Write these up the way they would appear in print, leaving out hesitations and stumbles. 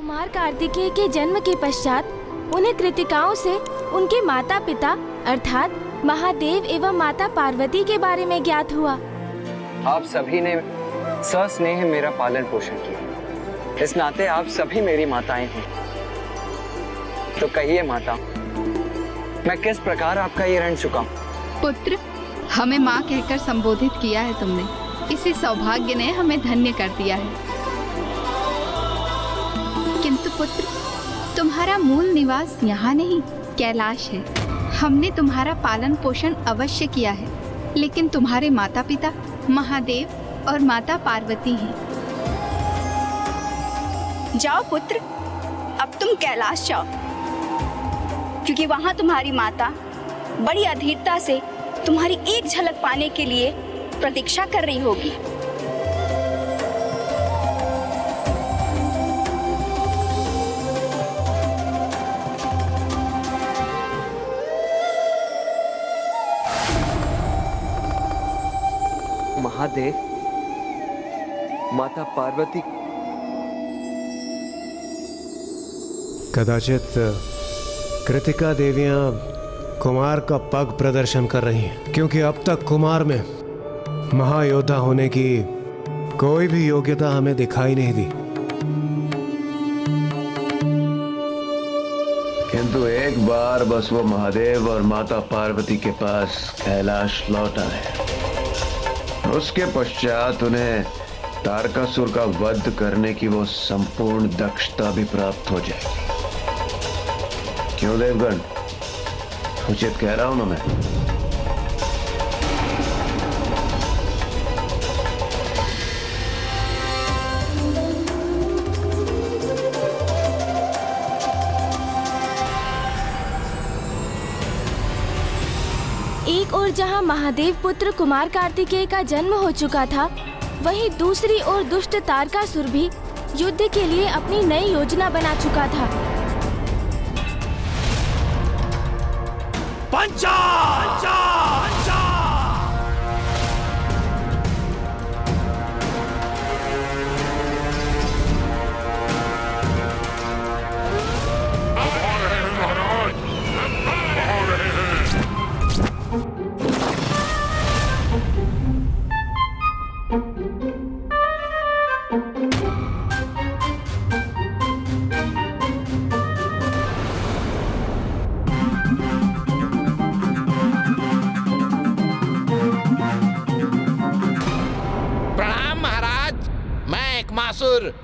कुमार कार्तिकेय के जन्म के पश्चात उन्हें कृतिकाओं से उनके माता पिता अर्थात महादेव एवं माता पार्वती के बारे में ज्ञात हुआ। आप सभी ने सस्नेह मेरा पालन पोषण किया, इस नाते आप सभी मेरी माताएं हैं। तो कहिए माता, मैं किस प्रकार आपका ये ऋण चुकाऊं? पुत्र, हमें माँ कहकर संबोधित किया है तुमने, इसी सौभाग्य ने हमें धन्य कर दिया है। किंतु पुत्र, तुम्हारा मूल निवास यहाँ नहीं कैलाश है। हमने तुम्हारा पालन पोषण अवश्य किया है, लेकिन तुम्हारे माता पिता महादेव और माता पार्वती हैं। जाओ पुत्र, अब तुम कैलाश जाओ, क्योंकि वहां तुम्हारी माता बड़ी अधीरता से तुम्हारी एक झलक पाने के लिए प्रतीक्षा कर रही होगी। महादेव, माता पार्वती, कदाचित कृतिका देवियां कुमार का पग प्रदर्शन कर रही हैं, क्योंकि अब तक कुमार में महायोद्धा होने की कोई भी योग्यता हमें दिखाई नहीं दी। किंतु एक बार बस वो महादेव और माता पार्वती के पास कैलाश लौट आए, उसके पश्चात उन्हें तारकासुर का वध करने की वो संपूर्ण दक्षता भी प्राप्त हो जाएगी। क्यों देवगण, उचित कह रहा हूं ना मैं? एक ओर जहां महादेव पुत्र कुमार कार्तिकेय का जन्म हो चुका था, वहीं दूसरी ओर दुष्ट तारकासुर भी युद्ध के लिए अपनी नई योजना बना चुका था। पंचा!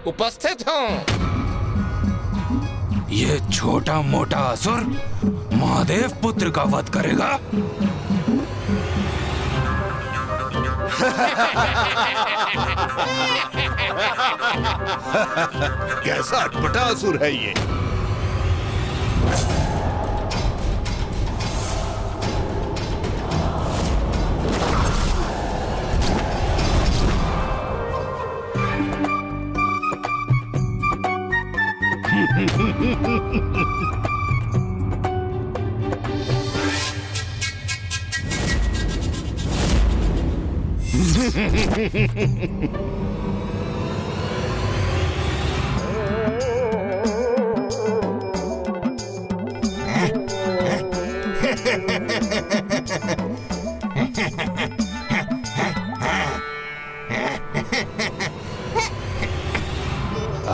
उपस्थित हूँ। ये छोटा मोटा असुर महादेव पुत्र का वध करेगा? कैसा अटपटा असुर है ये?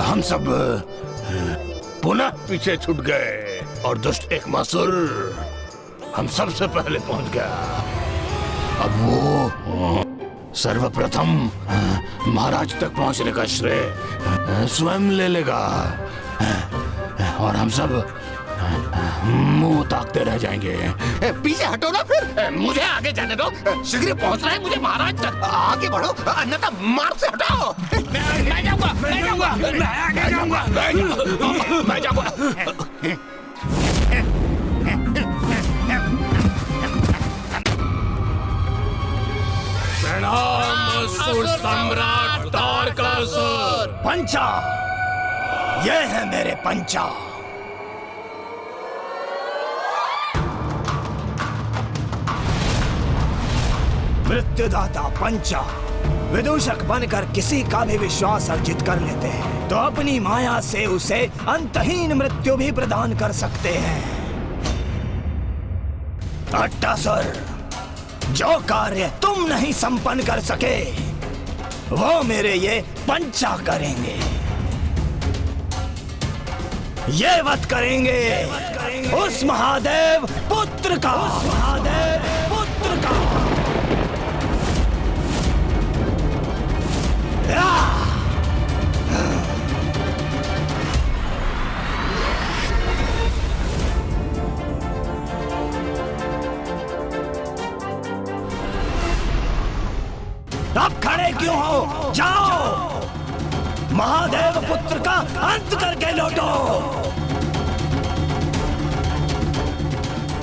हम सब पुनः पीछे छूट गए और दुष्ट एक मासुर हम सबसे पहले पहुंच गया। अब वो सर्वप्रथम महाराज तक पहुंचने का श्रेय स्वयं ले लेगा और हम सब मुंह ताकते रह जाएंगे। पीछे हटो ना फिर। मुझे आगे जाने दो, शीघ्र पहुंचना है मुझे महाराज तक। आगे बढ़ो, अन्यथा मार्ग से हटाओ। मैं जाऊंगा, मैं जाऊंगा, मैं आगे जाऊंगा, मैं जाऊंगा। प्रणाम असुर सम्राट तारकासुर। पंचा, ये है मेरे पंचा। मृत्युदाता पंचा, विदूषक बनकर किसी का भी विश्वास अर्जित कर लेते हैं तो अपनी माया से उसे अंतहीन मृत्यु भी प्रदान कर सकते हैं। अट्टासुर, जो कार्य तुम नहीं संपन्न कर सके वो मेरे ये पंचा करेंगे। ये वध करेंगे उस महादेव पुत्र का। अब खड़े क्यों हो? जाओ, महादेव पुत्र का अंत करके लौटो।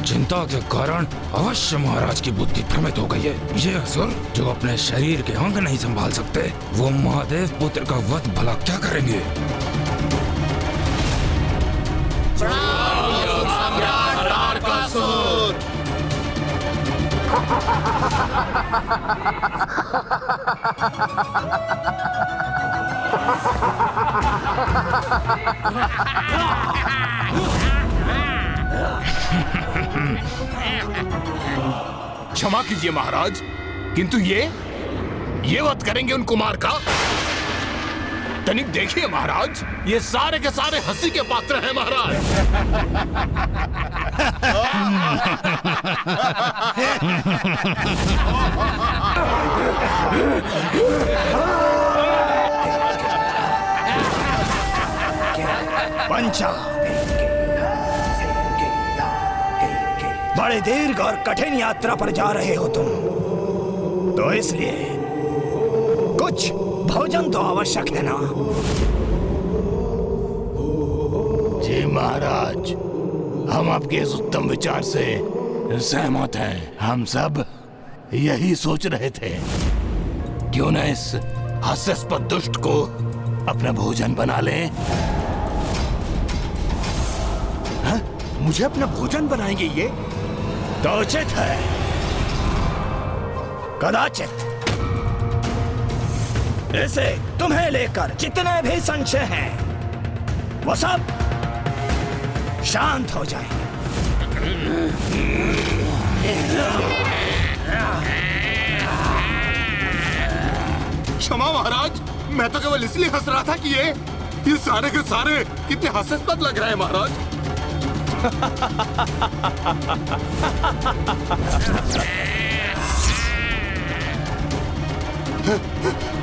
चिंता के कारण अवश्य महाराज की बुद्धि भ्रमित हो गई है। ये असुर जो अपने शरीर के अंग नहीं संभाल सकते, वो महादेव पुत्र का वध भला क्या करेंगे? क्षमा कीजिए महाराज, किंतु ये वध करेंगे उन कुमार का? तनिक देखिए महाराज, ये सारे के सारे हंसी के पात्र हैं महाराज। पंचा, बड़े दीर्घ और कठिन यात्रा पर जा रहे हो तुम, तो इसलिए कुछ भोजन तो आवश्यक है ना? जी महाराज, हम आपके इस उत्तम विचार से सहमत हैं। हम सब यही सोच रहे थे, क्यों न इस हास्यास्पद दुष्ट को अपना भोजन बना लें। हाँ? मुझे अपना भोजन बनाएंगे ये? तो उचित है। कदाचित इसे तुम्हें लेकर जितने भी संशय हैं वो सब शांत हो जाएंगे। क्षमा महाराज, मैं तो केवल इसलिए हंस रहा था कि ये सारे के सारे कितने हास्यास्पद लग रहे हैं महाराज।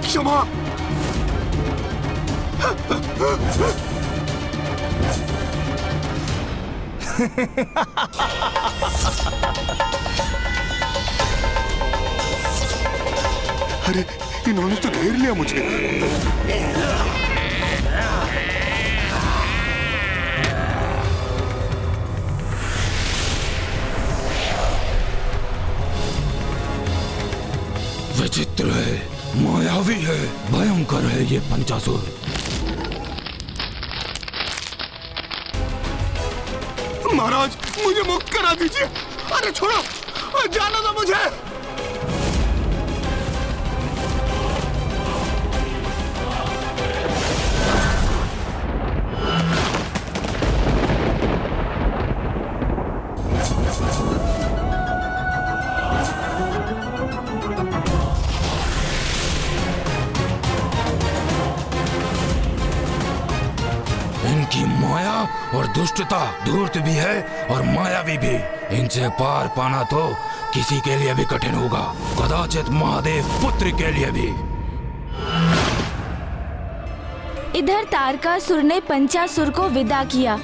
क्षमा। अरे, इन्होंने तो घेर लिया मुझे। विचित्र है, मायावी है, भयंकर है ये पंचासुर। महाराज, मुझे मुक्त करा दीजिए। अरे छोड़ो, जाना दो मुझे। इनकी माया और दुष्टता धूर्त भी है और मायावी भी। इनसे पार पाना तो किसी के लिए भी कठिन होगा, कदाचित महादेव पुत्र के लिए भी। इधर तारकासुर ने पंचासुर को विदा किया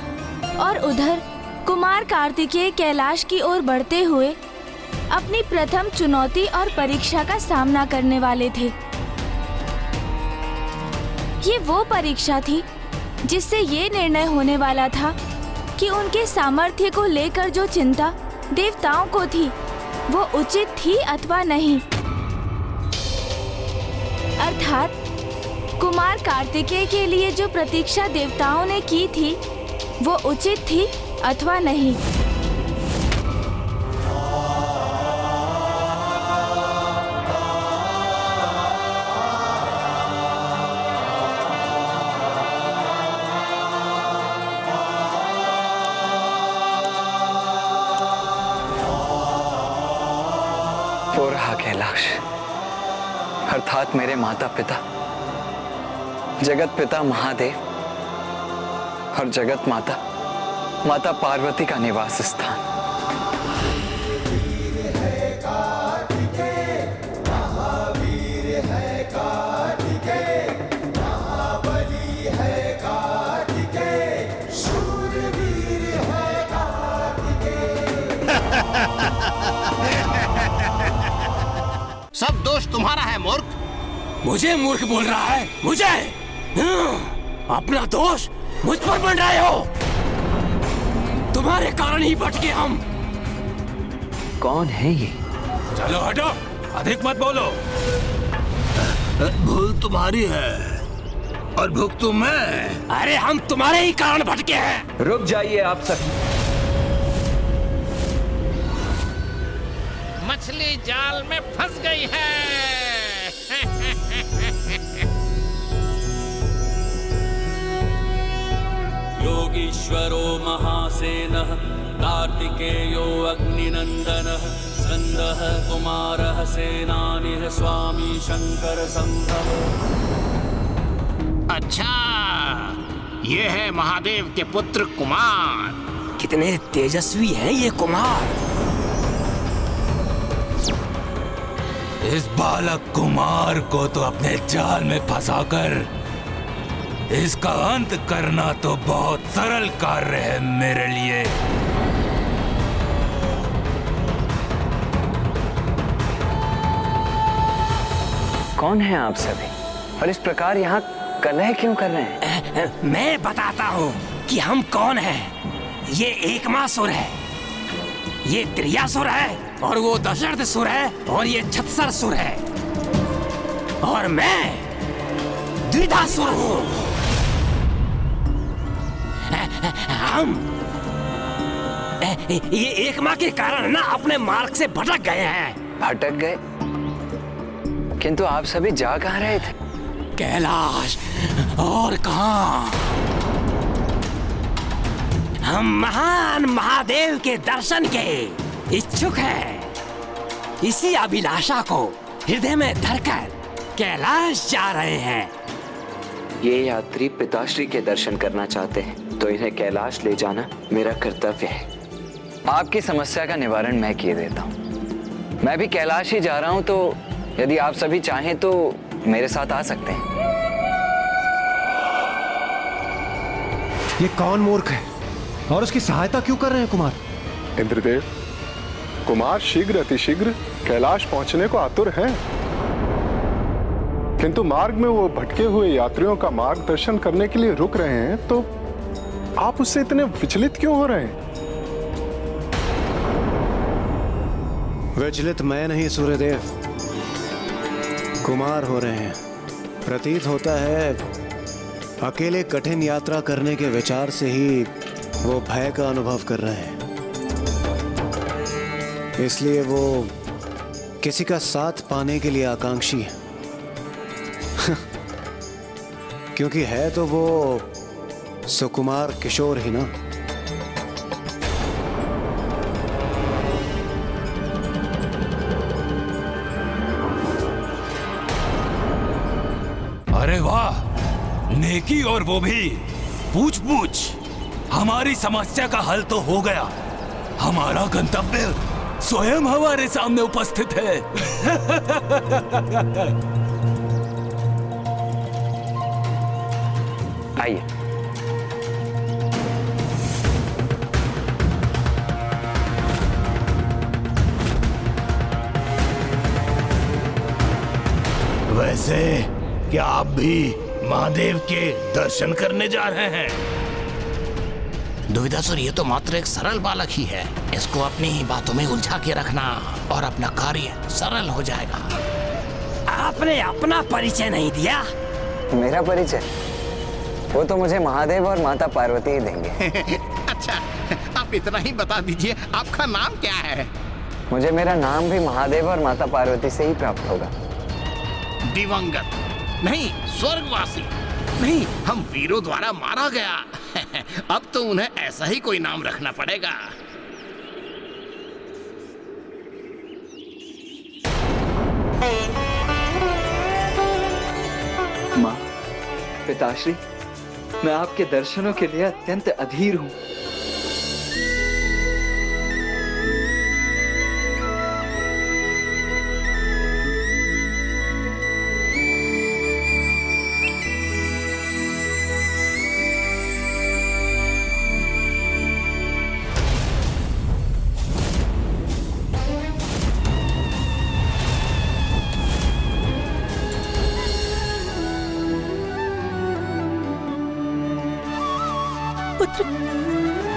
और उधर कुमार कार्तिकेय कैलाश की ओर बढ़ते हुए अपनी प्रथम चुनौती और परीक्षा का सामना करने वाले थे। ये वो परीक्षा थी जिससे ये निर्णय होने वाला था कि उनके सामर्थ्य को लेकर जो चिंता देवताओं को थी वो उचित थी अथवा नहीं। अर्थात कुमार कार्तिकेय के लिए जो प्रतीक्षा देवताओं ने की थी वो उचित थी अथवा नहीं। कैलाश अर्थात मेरे माता पिता जगत पिता महादेव और जगत माता माता पार्वती का निवास स्थान। सब दोष तुम्हारा है मूर्ख। मुझे मूर्ख बोल रहा है? मुझे? अपना दोष मुझ पर बन रहे हो। तुम्हारे कारण ही भटके हम। कौन है ये? चलो हटो, अधिक मत बोलो। भूल तुम्हारी है और भुगतू मैं। अरे हम तुम्हारे ही कारण भटके हैं। रुक जाइए आप सब। मछली जाल में फंस गई है। योगीश्वरो महासेनः कार्तिकेयो अग्निनन्दनः स्कन्दः कुमारः सेनानिः स्वामी शंकर संभव। अच्छा, ये है महादेव के पुत्र कुमार। कितने तेजस्वी हैं ये कुमार। इस बालक कुमार को तो अपने जाल में फंसाकर इसका अंत करना तो बहुत सरल कार्य है मेरे लिए। कौन है आप सभी और इस प्रकार यहाँ कलह क्यों कर रहे हैं? मैं बताता हूँ कि हम कौन हैं। ये एकमासुर है, ये त्रियासुर है, और वो दशरथसुर है, और ये छत्सरसुर है, और मैं द्विधासुर हूँ। हम ये एक माँ के कारण ना अपने मार्ग से भटक गए हैं। भटक गए? किंतु आप सभी जा कहाँ रहे थे? कैलाश और कहाँ? हम महान महादेव के दर्शन के इच्छुक हैं। इसी अभिलाषा को हृदय में धरकर कैलाश जा रहे हैं। ये यात्री पिताश्री के दर्शन करना चाहते हैं तो इन्हें कैलाश ले जाना मेरा कर्तव्य है। आपकी समस्या का निवारण मैं किए देता हूँ। मैं भी कैलाश ही जा रहा हूँ, तो यदि आप सभी चाहें तो मेरे साथ आ सकते हैं। ये कौन मूर्ख है और उसकी सहायता क्यों कर रहे हैं कुमार? इंद्रदेव, कुमार शीघ्र अतिशीघ्र कैलाश पहुंचने को आतुर हैं, किंतु मार्ग में वो भटके हुए यात्रियों का मार्गदर्शन करने के लिए रुक रहे हैं, तो आप उससे इतने विचलित क्यों हो रहे हैं? विचलित मैं नहीं सूर्यदेव, कुमार हो रहे हैं। प्रतीत होता है अकेले कठिन यात्रा करने के विचार से ही वो भय का अनुभव कर रहे हैं, इसलिए वो किसी का साथ पाने के लिए आकांक्षी है। क्योंकि है तो वो सुकुमार किशोर ही ना। अरे वाह, नेकी और वो भी पूछ पूछ। हमारी समस्या का हल तो हो गया। हमारा गंतव्य स्वयं हमारे सामने उपस्थित है। आइए। वैसे क्या आप भी महादेव के दर्शन करने जा रहे हैं? दुविधासुर, ये तो मात्र एक सरल बालक ही है। इसको अपनी ही बातों में उलझा के रखना और अपना कार्य सरल हो जाएगा। आपने अपना परिचय नहीं दिया। मेरा परिचय वो तो मुझे महादेव और माता पार्वती ही देंगे। अच्छा, आप इतना ही बता दीजिए, आपका नाम क्या है? मुझे मेरा नाम भी महादेव और माता पार्वती से ही प्राप्त होगा। दिवंगत नहीं, स्वर्गवासी नहीं, हम वीरों द्वारा मारा गया। अब तो उन्हें ऐसा ही कोई नाम रखना पड़ेगा। माँ, पिताश्री, मैं आपके दर्शनों के लिए अत्यंत अधीर हूँ।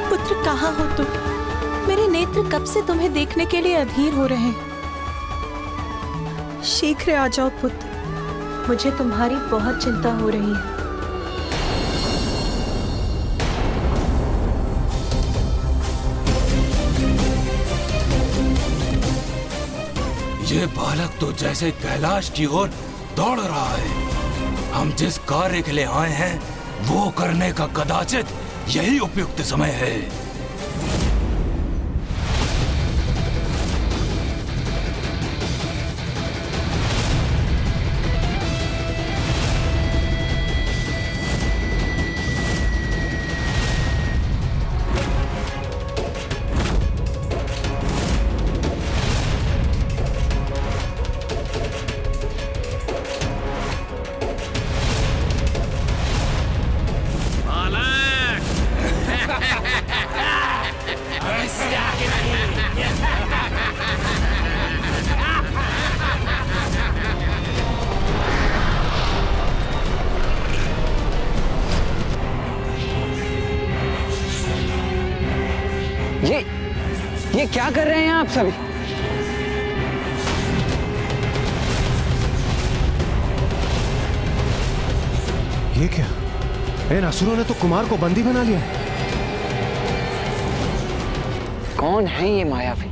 पुत्र कहाँ हो तुम? मेरे नेत्र कब से तुम्हें देखने के लिए अधीर हो रहे हैं। शीघ्र आ जाओ पुत्र, मुझे तुम्हारी बहुत चिंता हो रही है। ये बालक तो जैसे कैलाश की ओर दौड़ रहा है। हम जिस कार्य के लिए आए हैं वो करने का कदाचित यही उपयुक्त समय है। ये क्या कर रहे हैं आप सभी? ये क्या? इन असुरों ने तो कुमार को बंदी बना लिया। कौन है ये मायावी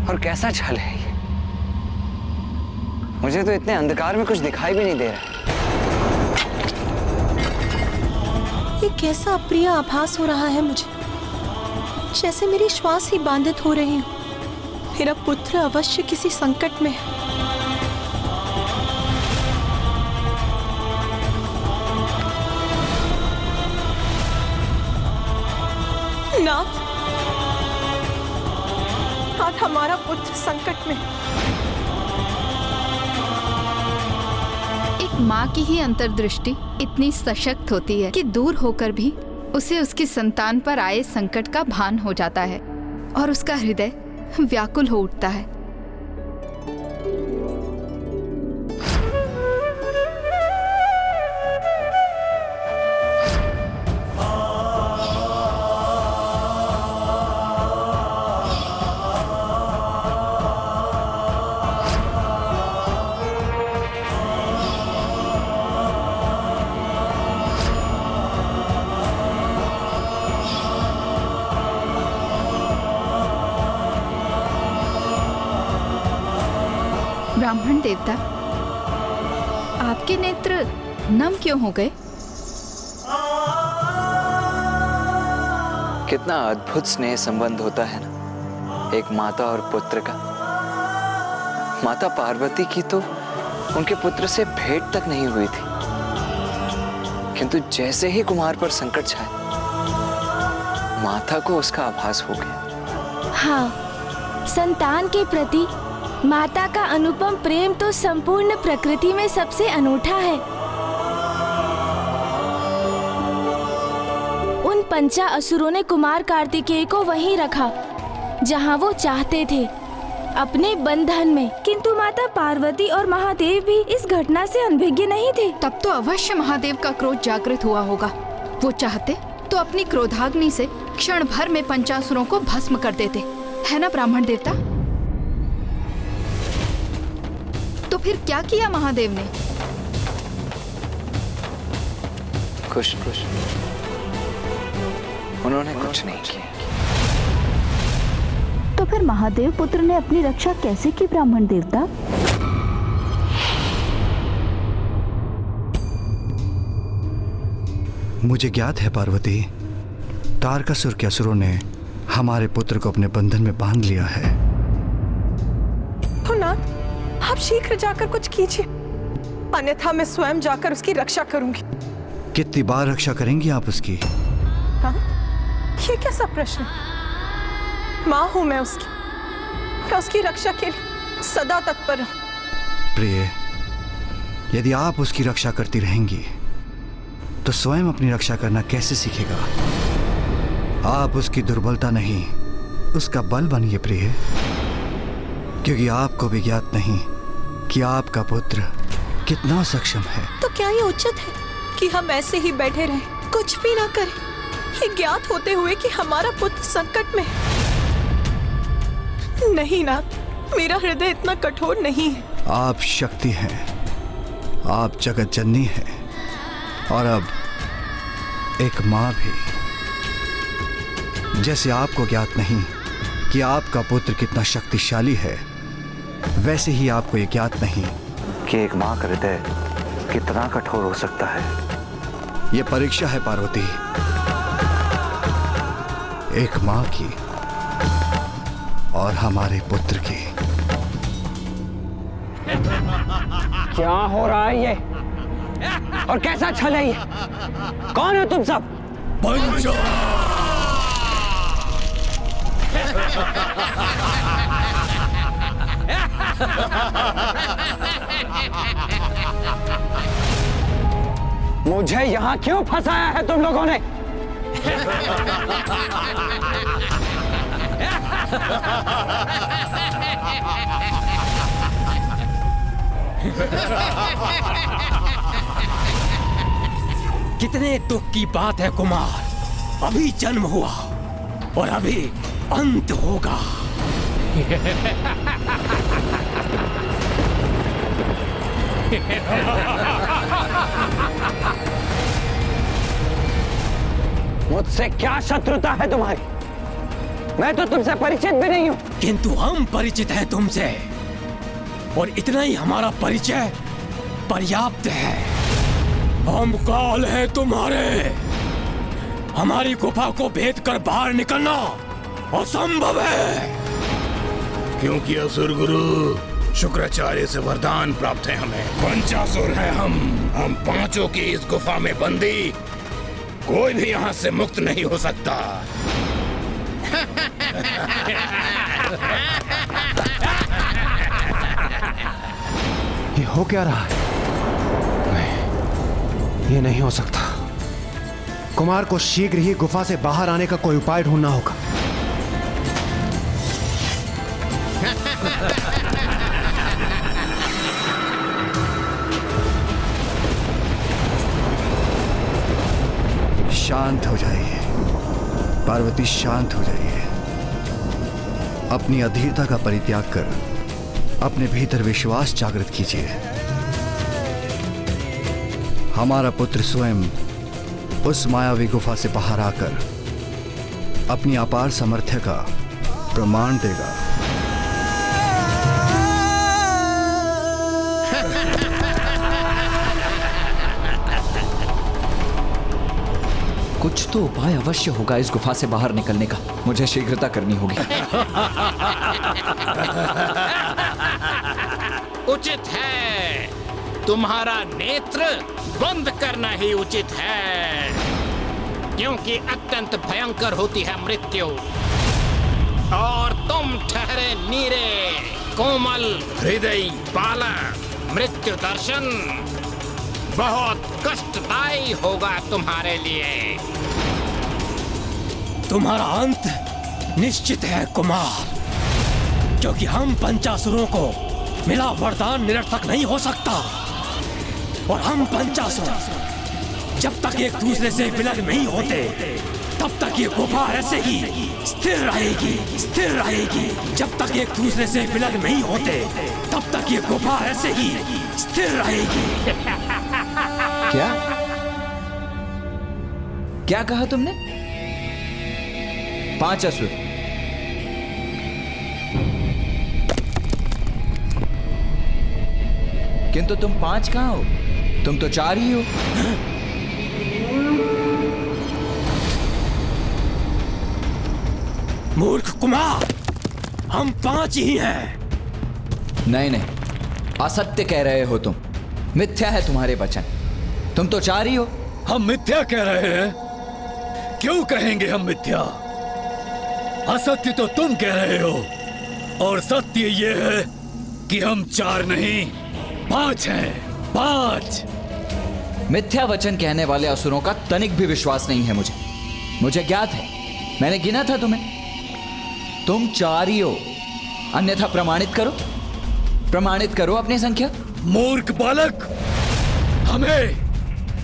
और कैसा छल है ये? मुझे तो इतने अंधकार में कुछ दिखाई भी नहीं दे रहा। ये कैसा अप्रिय आभास हो रहा है मुझे, जैसे मेरी श्वास ही बाधित हो रही हो। मेरा पुत्र अवश्य किसी संकट में है। नाथ, हमारा पुत्र संकट में। एक माँ की ही अंतर्दृष्टि इतनी सशक्त होती है कि दूर होकर भी उसे उसकी संतान पर आए संकट का भान हो जाता है और उसका हृदय व्याकुल हो उठता है। ब्राह्मण देवता, आपके नेत्र नम क्यों हो गए? कितना अद्भुत स्नेह संबंध होता है ना एक माता और पुत्र का। माता पार्वती की तो उनके पुत्र से भेंट तक नहीं हुई थी, किंतु जैसे ही कुमार पर संकट छाया माता को उसका आभास हो गया। हाँ, संतान के प्रति माता का अनुपम प्रेम तो संपूर्ण प्रकृति में सबसे अनूठा है। उन पंचा असुरों ने कुमार कार्तिकेय को वहीं रखा जहां वो चाहते थे, अपने बंधन में। किंतु माता पार्वती और महादेव भी इस घटना से अनभिज्ञ नहीं थे। तब तो अवश्य महादेव का क्रोध जागृत हुआ होगा। वो चाहते तो अपनी क्रोधाग्नि से क्षण भर में पंचासुरों को भस्म कर देते, है ना ब्राह्मण देवता? तो फिर क्या किया महादेव ने? कुछ उन्होंने कुछ नहीं किया। तो फिर महादेव पुत्र ने अपनी रक्षा कैसे की ब्राह्मण देवता? मुझे ज्ञात है पार्वती, तारकासुर के असुरों ने हमारे पुत्र को अपने बंधन में बांध लिया है। नाथ, आप शीघ्र जाकर कुछ कीजिए, अन्यथा मैं स्वयं जाकर उसकी रक्षा करूंगी। कितनी बार रक्षा करेंगी आप उसकी? हाँ? ये कैसा प्रश्न? माँ हूं मैं उसकी, मैं उसकी रक्षा के लिए सदा तत्पर हूं। प्रिय, यदि आप उसकी रक्षा करती रहेंगी तो स्वयं अपनी रक्षा करना कैसे सीखेगा? आप उसकी दुर्बलता नहीं, उसका बल बनिए प्रिय, क्योंकि आपको भी ज्ञात नहीं कि आपका पुत्र कितना सक्षम है। तो क्या ये उचित है कि हम ऐसे ही बैठे रहें, कुछ भी ना करें, ये ज्ञात होते हुए कि हमारा पुत्र संकट में है? नहीं नाथ, मेरा हृदय इतना कठोर नहीं है। आप शक्ति हैं, आप जगत जननी हैं, और अब एक माँ भी। जैसे आपको ज्ञात नहीं कि आपका पुत्र कितना शक्तिशाली है, वैसे ही आपको ये ज्ञात नहीं कि एक माँ का हृदय कितना कठोर हो सकता है। ये परीक्षा है पार्वती, एक माँ की और हमारे पुत्र की। क्या हो रहा है ये? और कैसा छल है ये? कौन हो तुम सब? पंचा! मुझे यहाँ क्यों फंसाया है तुम लोगों ने? कितने दुख की बात है कुमार, अभी जन्म हुआ और अभी अंत होगा। मुझसे क्या शत्रुता है तुम्हारी? मैं तो तुमसे परिचित भी नहीं हूं। किंतु हम परिचित हैं तुमसे, और इतना ही हमारा परिचय पर्याप्त है। हम काल हैं तुम्हारे, हमारी गुफा को भेद कर बाहर निकलना असंभव है। क्योंकि असुर गुरु शुक्राचार्य से वरदान प्राप्त है हमें। पंचासुर है हम पांचों की इस गुफा में बंदी, कोई भी यहाँ से मुक्त नहीं हो सकता। ये हो क्या रहा है? नहीं, ये नहीं हो सकता। कुमार को शीघ्र ही गुफा से बाहर आने का कोई उपाय ढूंढना होगा। शांत हो जाइए पार्वती, शांत हो जाइए। अपनी अधीरता का परित्याग कर अपने भीतर विश्वास जागृत कीजिए। हमारा पुत्र स्वयं उस मायावी गुफा से बाहर आकर अपनी अपार सामर्थ्य का प्रमाण देगा। कुछ तो उपाय अवश्य होगा इस गुफा से बाहर निकलने का। मुझे शीघ्रता करनी होगी। उचित है, तुम्हारा नेत्र बंद करना ही उचित है, क्योंकि अत्यंत भयंकर होती है मृत्यु। और तुम ठहरे नीरे कोमल हृदय बालक, मृत्यु दर्शन बहुत कष्टदायी होगा तुम्हारे लिए। तुम्हारा अंत निश्चित है कुमार, क्योंकि हम पंचासुरों को मिला वरदान निरर्थक नहीं हो सकता, और हम पंचासुर जब तक एक दूसरे से विलग नहीं होते तब तक ये गुफा ऐसे ही स्थिर रहेगी, स्थिर रहेगी। जब तक एक दूसरे से विलग नहीं होते तब तक ये गुफा ऐसे ही स्थिर रहेगी। क्या क्या कहा तुमने? 5 असुर? किंतु तुम 5 कहां हो? तुम तो 4 ही हो। मूर्ख कुमार, हम 5 ही हैं। नहीं नहीं, असत्य कह रहे हो तुम। मिथ्या है तुम्हारे वचन। तुम तो चार ही हो। हम मिथ्या कह रहे हैं? क्यों कहेंगे हम मिथ्या? असत्य तो तुम कह रहे हो, और सत्य ये है कि हम 4 नहीं 5 हैं। 5। मिथ्या वचन कहने वाले असुरों का तनिक भी विश्वास नहीं है मुझे ज्ञात है। मैंने गिना था तुम्हें। तुम 4 ही हो, अन्यथा प्रमाणित करो अपनी संख्या। मूर्ख बालक,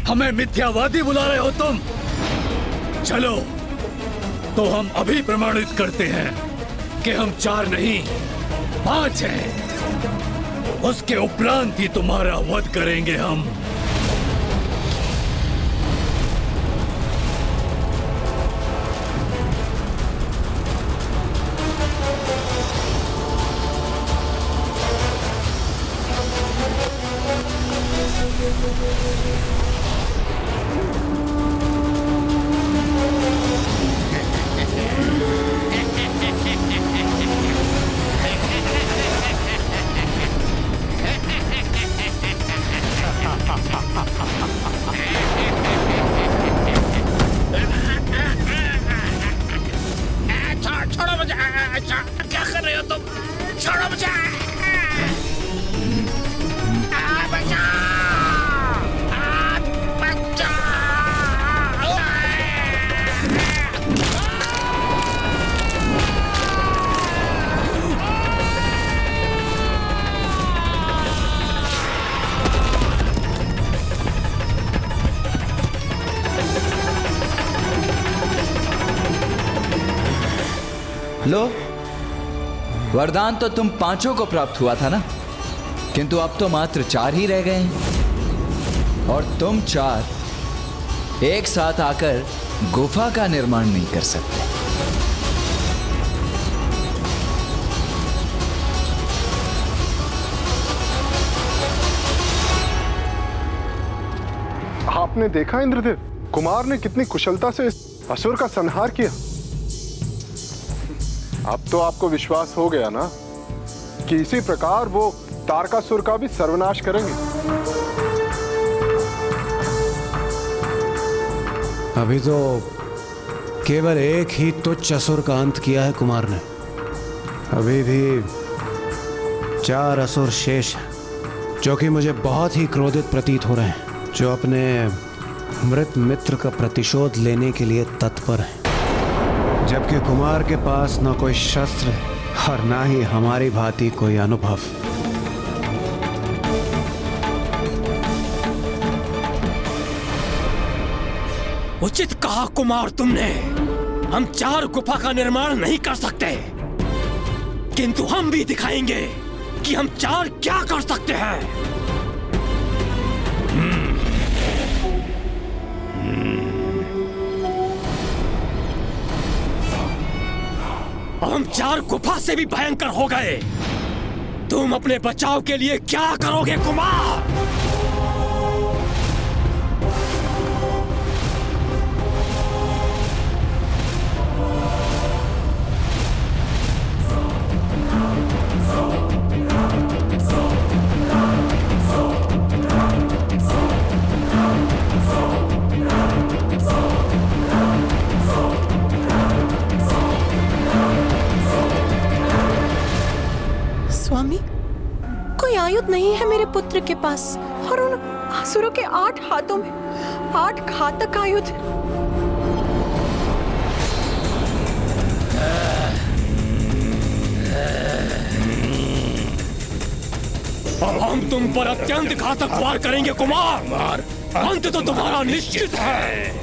हमें मिथ्यावादी बुला रहे हो तुम? चलो तो हम अभी प्रमाणित करते हैं कि हम 4 नहीं 5 हैं। उसके उपरांत ही तुम्हारा वध करेंगे हम। छोड़ो मुझे। क्या कर रहे हो तुम? छोड़ो मुझे। लो, वरदान तो तुम 5 को प्राप्त हुआ था ना, किंतु अब तो मात्र 4 ही रह गए हैं। और तुम 4 एक साथ आकर गुफा का निर्माण नहीं कर सकते। आपने देखा इंद्रदेव, कुमार ने कितनी कुशलता से इस असुर का संहार किया। अब तो आपको विश्वास हो गया ना कि इसी प्रकार वो तारकासुर का भी सर्वनाश करेंगे। अभी तो केवल एक ही तुच्छ असुर का अंत किया है कुमार ने। अभी भी 4 असुर शेष हैं, जो कि मुझे बहुत ही क्रोधित प्रतीत हो रहे हैं, जो अपने मृत मित्र का प्रतिशोध लेने के लिए तत्पर हैं। जबकि कुमार के पास न कोई शस्त्र और ना ही हमारी भांति कोई अनुभव। उचित कहा कुमार तुमने। हम 4 गुफा का निर्माण नहीं कर सकते, किंतु हम भी दिखाएंगे कि हम 4 क्या कर सकते हैं। अब हम 4 गुफा से भी भयंकर हो गए। तुम अपने बचाव के लिए क्या करोगे कुमार? स्वामी, कोई आयुध नहीं है मेरे पुत्र के पास, और उन असुरों के 8 हाथों में 8 घातक आयुध। अब हम तुम पर अत्यंत घातक वार करेंगे कुमार। अंत तो तुम्हारा निश्चित है।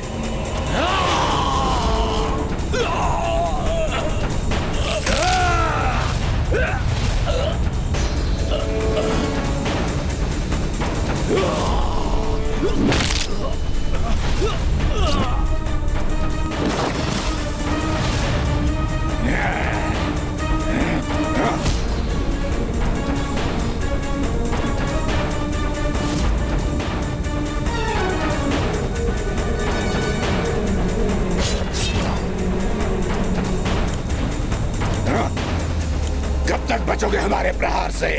कब तक बचोगे हमारे प्रहार से?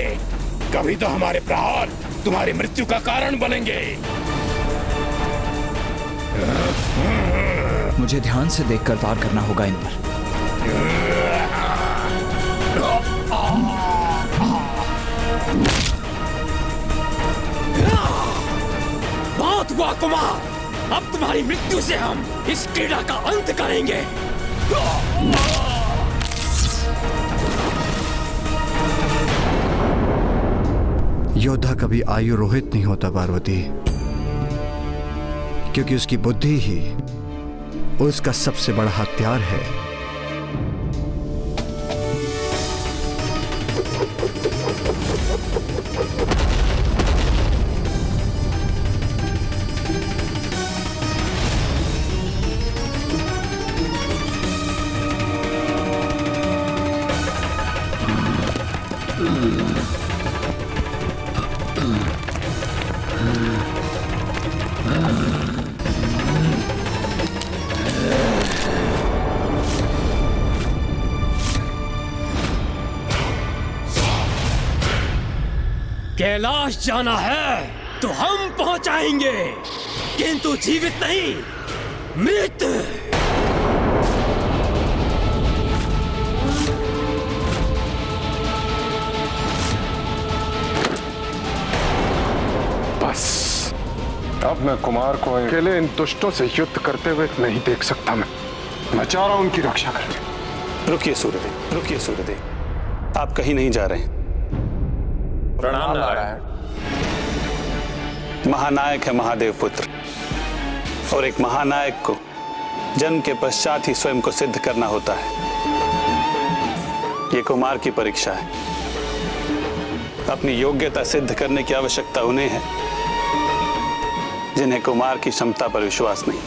कभी तो हमारे प्रहार तुम्हारी मृत्यु का कारण बनेंगे। मुझे ध्यान से देखकर वार करना होगा इन पर। बहुत हुआ कुमार, अब तुम्हारी मृत्यु से हम इस क्रीड़ा का अंत करेंगे। योद्धा कभी आयु रोहित नहीं होता पार्वती, क्योंकि उसकी बुद्धि ही उसका सबसे बड़ा हथियार है। कैलाश जाना है तो हम पहुंचाएंगे, किंतु जीवित नहीं, मृत। बस अब मैं कुमार को अकेले इन दुष्टों से युद्ध करते हुए नहीं देख सकता। मैं चाह रहा हूं उनकी रक्षा करके। रुकिए सूर्यदेव, रुकिए सूर्यदेव, आप कहीं नहीं जा रहे हैं। प्रणाम नारायण। महानायक है महादेव पुत्र, और एक महानायक को जन्म के पश्चात ही स्वयं को सिद्ध करना होता है। ये कुमार की परीक्षा है। अपनी योग्यता सिद्ध करने की आवश्यकता उन्हें है जिन्हें कुमार की क्षमता पर विश्वास नहीं।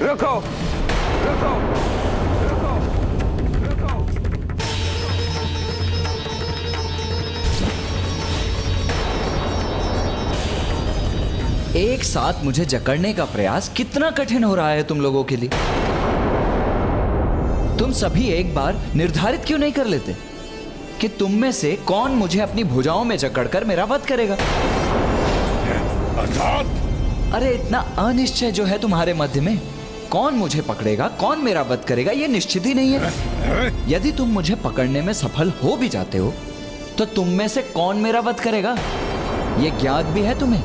रुको, रुको, रुको, रुको। एक साथ मुझे जकड़ने का प्रयास कितना कठिन हो रहा है तुम लोगों के लिए। तुम सभी एक बार निर्धारित क्यों नहीं कर लेते कि तुम में से कौन मुझे अपनी भुजाओं में जकड़कर मेरा वध करेगा? अरे इतना अनिश्चय जो है तुम्हारे मध्य में, कौन मुझे पकड़ेगा, कौन मेरा वध करेगा, ये निश्चित ही नहीं है। यदि तुम मुझे पकड़ने में सफल हो भी जाते हो तो तुम में से कौन मेरा वध करेगा, ये ज्ञात भी है तुम्हें,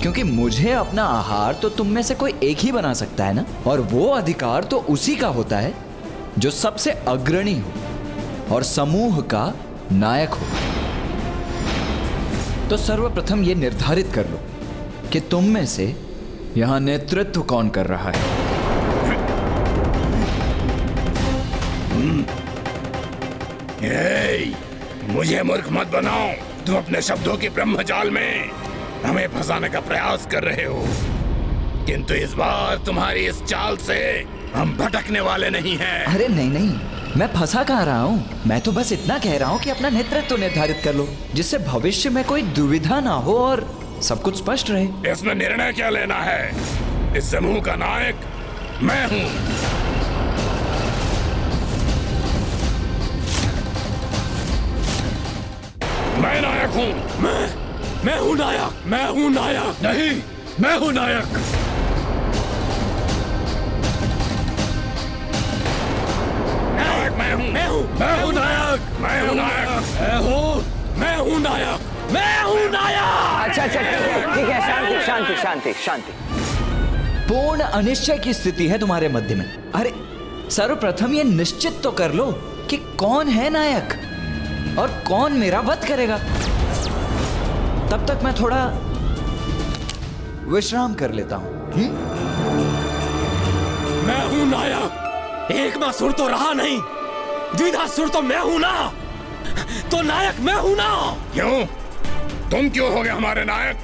क्योंकि मुझे अपना आहार तो तुम में से कोई एक ही बना सकता है ना, और वो अधिकार तो उसी का होता है जो सबसे अग्रणी हो और समूह का नायक हो। तो सर्वप्रथम ये निर्धारित कर लो कि तुम में से यहां नेतृत्व कौन कर रहा है। मुझे मूर्ख मत बनाओ। तुम अपने शब्दों के ब्रह्मजाल में हमें फंसाने का प्रयास कर रहे हो, किंतु इस बार तुम्हारी इस चाल से हम भटकने वाले नहीं हैं। अरे नहीं नहीं, मैं फंसा कहाँ रहा हूँ। मैं तो बस इतना कह रहा हूँ कि अपना नेतृत्व निर्धारित कर लो, जिससे भविष्य में कोई दुविधा ना हो और सब कुछ स्पष्ट रहे। इसमें निर्णय क्या लेना है? इस समूह का नायक मैं हूँ। मैं नायक हूँ। मैं हूँ नायक। मैं हूँ नायक। नहीं, मैं हूँ नायक। नायक मैं हूँ। मैं हूँ। मैं हूँ नायक। मैं हूँ नायक। मैं हूँ नायक। मैं हूँ नायक। अच्छा अच्छा, ठीक है, शांति शांति शांति शांति। पूर्ण अनिश्चय की स्थिति है तुम्हारे मध्य में। अरे सर्वप्रथम ये निश्चित तो कर लो कि कौन है नायक और कौन मेरा वध करेगा। तब तक मैं थोड़ा विश्राम कर लेता हूं। मैं हूं नायक। एक मासुर तो रहा नहीं, द्विधासुर तो मैं हूं ना, तो नायक मैं हूं ना। क्यों? तुम क्यों हो गए हमारे नायक?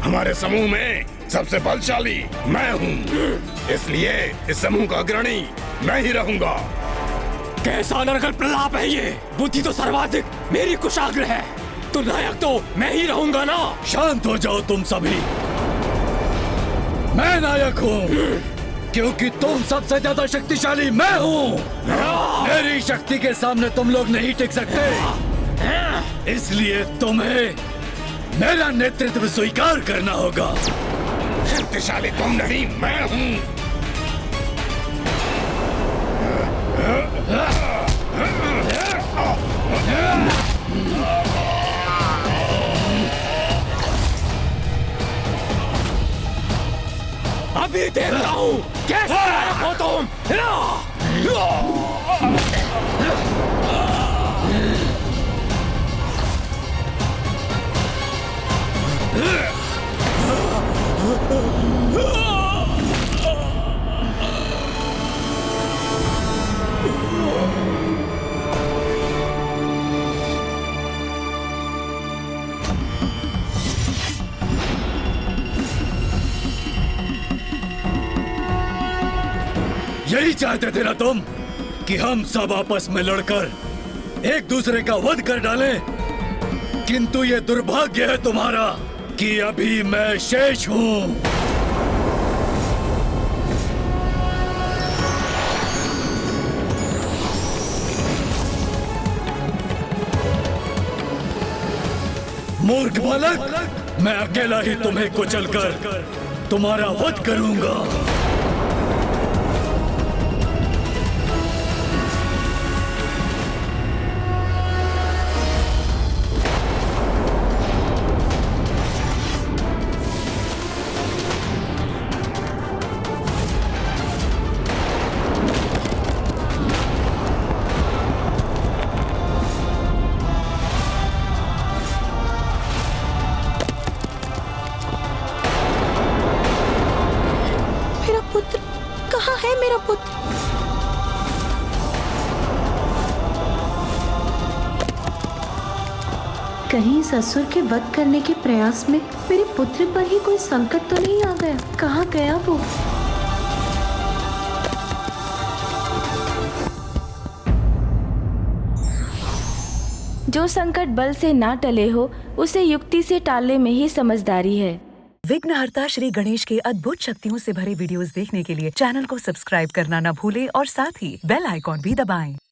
हमारे समूह में सबसे बलशाली मैं हूँ, इसलिए इस समूह का अग्रणी मैं ही रहूंगा। कैसा नरकल प्रलाप है ये? बुद्धि तो सर्वाधिक मेरी कुशाग्र है, तो नायक तो मैं ही रहूंगा ना। शांत हो जाओ तुम सभी। मैं नायक हूँ क्योंकि तुम सबसे ज्यादा शक्तिशाली मैं हूँ। मेरी शक्ति के सामने तुम लोग नहीं टिक सकते, इसलिए तुम्हें मेरा नेतृत्व स्वीकार करना होगा। शक्तिशाली तुम नहीं, मैं हूँ। अभी देखता हूँ कैसे नायक हो तुम। यही चाहते थे ना तुम कि हम सब आपस में लड़कर एक दूसरे का वध कर डालें, किंतु ये दुर्भाग्य है तुम्हारा कि अभी मैं शेष हूं। मूर्ख बालक, मैं अकेला ही तुम्हें कुचलकर तुम्हारा वध करूंगा। कहीं इस असुर के वध करने के प्रयास में मेरे पुत्र पर ही कोई संकट तो नहीं आ गया? कहाँ गया वो? जो संकट बल से ना टले हो उसे युक्ति से टालने में ही समझदारी है। विघ्नहर्ता श्री गणेश के अद्भुत शक्तियों से भरे वीडियोस देखने के लिए चैनल को सब्सक्राइब करना न भूलें और साथ ही बेल आइकॉन भी दबाएं।